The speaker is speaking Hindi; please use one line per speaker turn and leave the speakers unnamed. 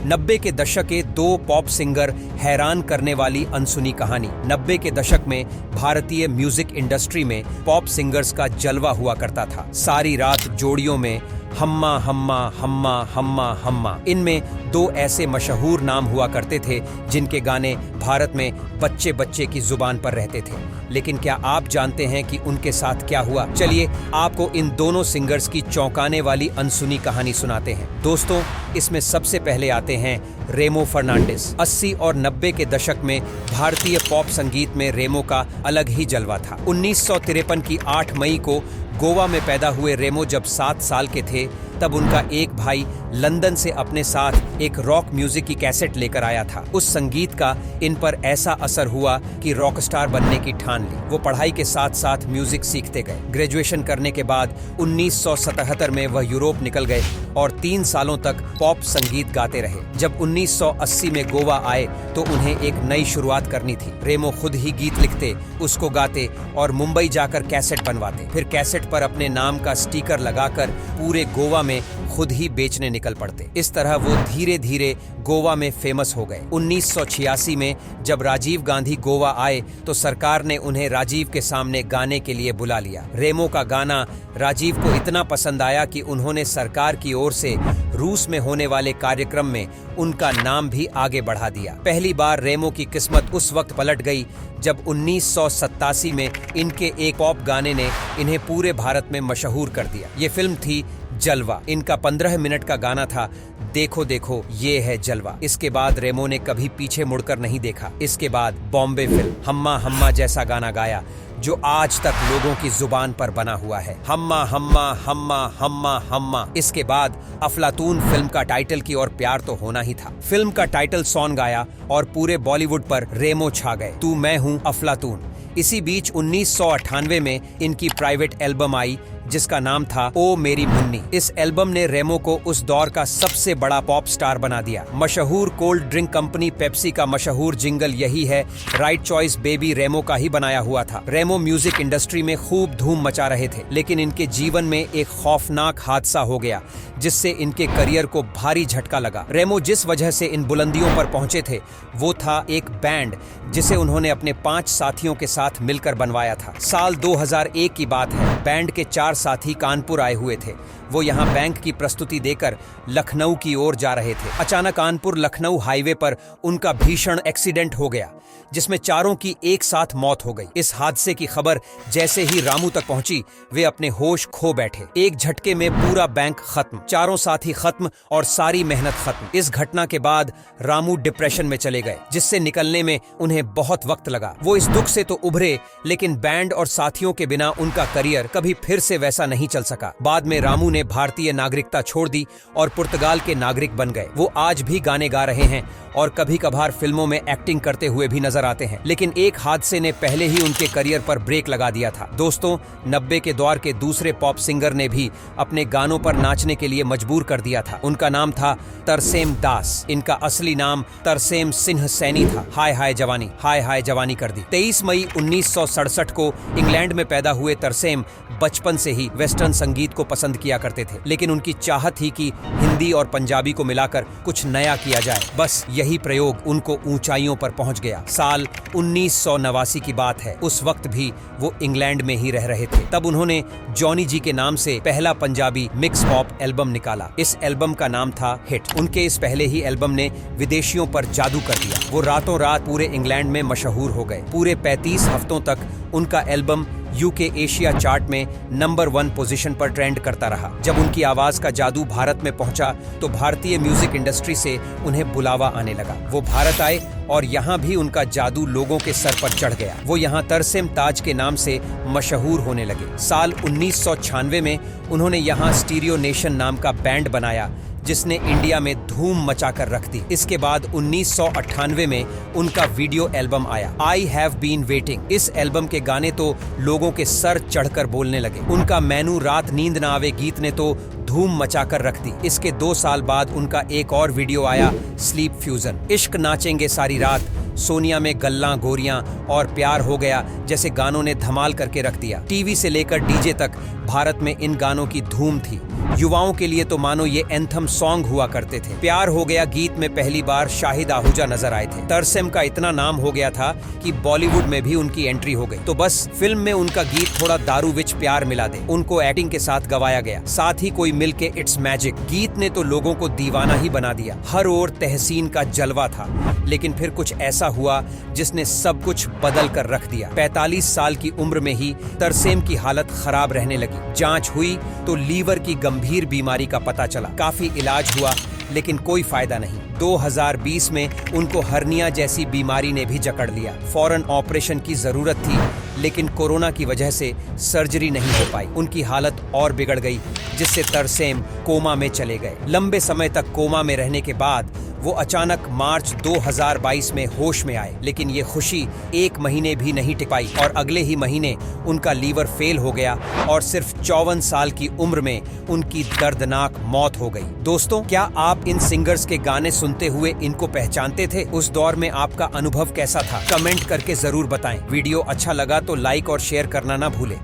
90 के दशक के दो पॉप सिंगर, हैरान करने वाली अनसुनी कहानी। 90 के दशक में भारतीय म्यूजिक इंडस्ट्री में पॉप सिंगर्स का जलवा हुआ करता था। सारी रात जोड़ियों में हम्मा हम्मा हम्मा हम्मा हम्मा। इनमें दो ऐसे मशहूर नाम हुआ करते थे जिनके गाने भारत में बच्चे बच्चे की जुबान पर रहते थे। लेकिन क्या आप जानते हैं कि उनके साथ क्या हुआ? चलिए आपको इन दोनों सिंगर्स की चौंकाने वाली अनसुनी कहानी सुनाते हैं। दोस्तों, इसमें सबसे पहले आते हैं रेमो फर्नांडिस। 80 और 90 के दशक में भारतीय पॉप संगीत में रेमो का अलग ही जलवा था। 1953 की 8 मई को गोवा में पैदा हुए रेमो जब 7 साल के थे, तब उनका एक भाई लंदन से अपने साथ एक रॉक म्यूजिक की कैसेट लेकर आया था। उस संगीत का इन पर ऐसा असर हुआ कि रॉक स्टार बनने की ठान ली। वो पढ़ाई के साथ साथ म्यूजिक सीखते गए। ग्रेजुएशन करने के बाद 1977 में वह यूरोप निकल गए और 3 सालों तक पॉप संगीत गाते रहे। जब 1980 में गोवा आए तो उन्हें एक नई शुरुआत करनी थी। रेमो खुद ही गीत लिखते, उसको गाते और मुंबई जाकर कैसेट बनवाते। फिर कैसेट पर अपने नाम का स्टिकर लगाकर पूरे गोवा में खुद ही बेचने निकल पड़ते। इस तरह वो धीरे धीरे गोवा में फेमस हो गए। 1986 में जब राजीव गांधी गोवा आए तो सरकार ने उन्हें राजीव के सामने गाने के लिए बुला लिया। रेमो का गाना राजीव को इतना पसंद आया कि उन्होंने सरकार की ओर से रूस में होने वाले कार्यक्रम में उनका नाम भी आगे बढ़ा दिया। पहली बार रेमो की किस्मत उस वक्त पलट गई जब 1987 में इनके एक पॉप गाने ने इन्हें पूरे भारत में मशहूर कर दिया। ये फिल्म थी जलवा। इनका 15 मिनट का गाना था, देखो देखो ये है जलवा। इसके बाद रेमो ने कभी पीछे मुड़कर नहीं देखा। इसके बाद बॉम्बे फिल्म हम्मा हम्मा जैसा गाना गाया जो आज तक लोगों की जुबान पर बना हुआ है, हम्मा हम्मा हम्मा हम्मा हम्मा। इसके बाद अफलातून फिल्म का टाइटल की ओर प्यार तो होना ही था। फिल्म का टाइटल सॉन्ग गाया और पूरे बॉलीवुड पर रेमो छा गए, तू मैं हूं अफलातून। इसी बीच 1998 में इनकी प्राइवेट एल्बम आई जिसका नाम था ओ मेरी मुन्नी। इस एल्बम ने रेमो को उस दौर का सबसे बड़ा पॉप स्टार बना दिया। मशहूर कोल्ड ड्रिंक कंपनी पेप्सी का मशहूर जिंगल यही है, राइट चॉइस बेबी, रेमो का ही बनाया हुआ था। रेमो म्यूजिक इंडस्ट्री में खूब धूम मचा रहे थे, लेकिन इनके जीवन में एक खौफनाक हादसा हो गया जिससे इनके करियर को भारी झटका लगा। रेमो जिस वजह से इन बुलंदियों पर पहुंचे थे वो था एक बैंड जिसे उन्होंने अपने 5 साथियों के साथ मिलकर बनवाया था। साल 2001 की बात है। बैंड के 4 साथी कानपुर आए हुए थे। वो यहाँ बैंक की प्रस्तुति देकर लखनऊ की ओर जा रहे थे। अचानक कानपुर लखनऊ हाईवे पर उनका भीषण एक्सीडेंट हो गया जिसमें चारों की एक साथ मौत हो गई। इस हादसे की खबर जैसे ही रामू तक पहुंची, वे अपने होश खो बैठे। एक झटके में पूरा बैंक खत्म, चारों साथी खत्म और सारी मेहनत खत्म। इस घटना के बाद रामू डिप्रेशन में चले गए जिससे निकलने में उन्हें बहुत वक्त लगा। वो इस दुख से तो उभरे, लेकिन बैंड और साथियों के बिना उनका करियर कभी फिर से वैसा नहीं चल सका। बाद में रामू ने भारतीय नागरिकता छोड़ दी और पुर्तगाल के नागरिक बन गए। वो आज भी गाने गा रहे हैं और कभी कभार फिल्मों में एक्टिंग करते हुए भी नजर आते हैं। लेकिन एक हादसे ने पहले ही उनके करियर पर ब्रेक लगा दिया था। दोस्तों, 90 के दौर के दूसरे पॉप सिंगर ने भी अपने गानों पर नाचने के लिए मजबूर कर दिया था। उनका नाम था तरसेम दास। इनका असली नाम तरसेम सिंह सैनी था। हाय हाय जवानी कर दी। 23 मई 1967 को इंग्लैंड में पैदा हुए तरसेम बचपन से ही वेस्टर्न संगीत को पसंद किया करते थे, लेकिन उनकी चाहत थी कि हिंदी और पंजाबी को मिलाकर कुछ नया किया जाए। बस यही प्रयोग उनको ऊंचाइयों पर पहुंच गया। साल 1989 की बात है। उस वक्त भी वो इंग्लैंड में ही रह रहे थे। तब उन्होंने जॉनी जी के नाम से पहला पंजाबी मिक्स पॉप एल्बम निकाला। इस एल्बम का नाम था हिट। उनके इस पहले ही एल्बम ने विदेशियों पर जादू कर दिया। वो रातों रात पूरे इंग्लैंड में मशहूर हो गए। पूरे 35 हफ्तों तक उनका एल्बम यूके एशिया चार्ट में नंबर 1 पोजीशन पर ट्रेंड करता रहा। जब उनकी आवाज का जादू भारत में पहुंचा तो भारतीय म्यूजिक इंडस्ट्री से उन्हें बुलावा आने लगा। वो भारत आए और यहाँ भी उनका जादू लोगों के सर पर चढ़ गया। वो यहाँ तरसेम ताज के नाम से मशहूर होने लगे। साल 1996 में उन्होंने यहाँ स्टीरियो नेशन नाम का बैंड बनाया जिसने इंडिया में धूम मचाकर रख दी। इसके बाद 1998 में उनका वीडियो एल्बम आया, आई हैव बीन वेटिंग। इस एल्बम के गाने तो लोगों के सर चढ़कर बोलने लगे। उनका मैनू रात नींद ना आवे गीत ने तो धूम मचाकर रख दी। इसके 2 साल बाद उनका एक और वीडियो आया, स्लीप फ्यूजन। इश्क नाचेंगे सारी रात, सोनिया में गल्ला गोरियां और प्यार हो गया जैसे गानों ने धमाल करके रख दिया। टीवी से लेकर डीजे तक भारत में इन गानों की धूम थी। युवाओं के लिए तो मानो ये एंथम सॉन्ग हुआ करते थे। प्यार हो गया गीत में पहली बार शाहिद आहूजा नजर आए थे। तरसेम का इतना नाम हो गया था कि बॉलीवुड में भी उनकी एंट्री हो गई। तो बस फिल्म में उनका गीत थोड़ा दारू विच प्यार मिला दे, उनको एक्टिंग के साथ गवाया गया। साथ ही कोई मिलके इट्स मैजिक गीत ने तो लोगों को दीवाना ही बना दिया। हर ओर तहसीन का जलवा था। लेकिन फिर कुछ ऐसा हुआ जिसने सब कुछ बदल कर रख दिया। 45 साल की उम्र में ही तरसेम की हालत खराब रहने लगी। जांच हुई तो लीवर की गंभीर बीमारी का पता चला। काफी इलाज हुआ लेकिन कोई फायदा नहीं। 2020 में उनको हर्निया जैसी बीमारी ने भी जकड़ लिया। फौरन ऑपरेशन की जरूरत थी लेकिन कोरोना की वजह से सर्जरी नहीं हो पाई। उनकी हालत और बिगड़ गई जिससे तरसेम कोमा में चले गए। लंबे समय तक कोमा में रहने के बाद वो अचानक मार्च 2022 में होश में आए। लेकिन ये खुशी 1 महीने भी नहीं टिक पाई और अगले ही महीने उनका लीवर फेल हो गया और सिर्फ 54 साल की उम्र में उनकी दर्दनाक मौत हो गई। दोस्तों, क्या आप इन सिंगर्स के गाने सुनते हुए इनको पहचानते थे? उस दौर में आपका अनुभव कैसा था? कमेंट करके जरूर बताएं। वीडियो अच्छा लगा तो लाइक और शेयर करना ना भूलें।